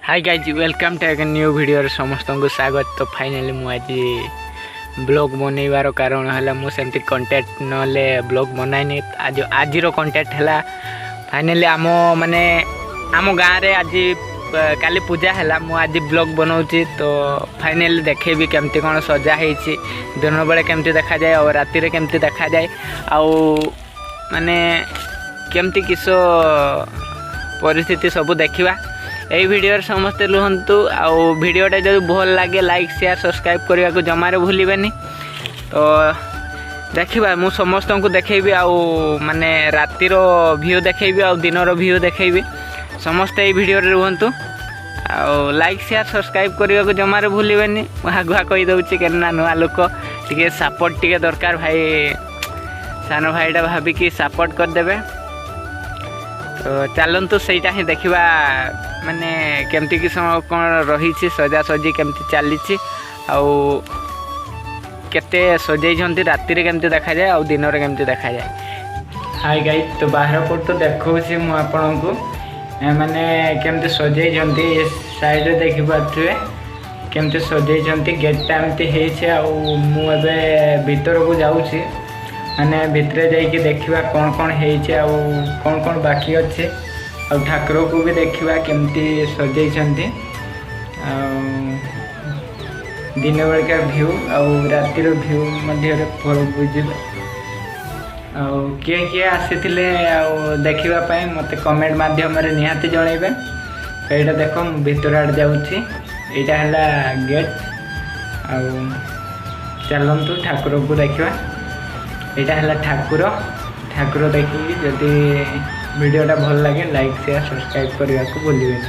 Hi guys welcome to एक new video समस्त को स्वागत। तो फाइनली मुझे ब्लॉग बनइबार कारण है मुझे कंटेंट नले ब्लॉग बनाइनी। आज कंटेंट है फाइनली आम माने आम गाँव रे आज काली पूजा है मुझे ब्लॉग बनाऊँगी। तो फाइनली देखेबी केमती कौन सजा है दिन बेले केमती देखा जाए और राति रे केमती देखा जाए आउ माने केमती किस परिस्थिति सब देखा यही वीडियो समस्ते रुहतु। आउ वीडियोटा जब भल लगे लाइक शेयर सब्सक्राइब करने को जमारे भूलबेनि। तो देखा मु समस्त को देखेबी आउ माने रातिर व्यू देखेबी आउ दिनर व्यू देखेबी समस्ते यही वीडियो रुहतु। आउ लाइक शेयर सब्सक्राइब करने को जमारे भूलबेनि। आगुआ कही दूसरी क्या नुआ लोक टे सपोर्ट टे दरकार भाई सान भाईटा भाविकी सपोर्ट करदे। तो चलतु सहीटा ही देखा माने केमती कि कौन रही सजा सजी केमती चली आते सजाई राति केमती देखा जाए और दिन में केमती देखा जाए। हाय गाइस तो बाहर पट तो देखा मुझे को माने केमती सजाई साइड रे देखी पारे केमती सजाई गेटा एमती मुझे भीतर को जाऊँगी माने भितर जाइए देखा कौन कौन है कौन कौन बाकी अच्छे और ठाकुर को भी देखा केमती सजाई दिन बेलका व्यू और रातिर व्यू बुझे किए किए आसी देखापी मत कमेंट मध्यम निहाती जनइबे। ये देख भीतर आड़ जाऊँगी यहाँ है गेट आ चलतु ठाकुर को देखा यहाँ है ठाकुर देखिए जदि वीडियोटा भल लगे लाइक शेयर सब्सक्राइब करने को भूलिए।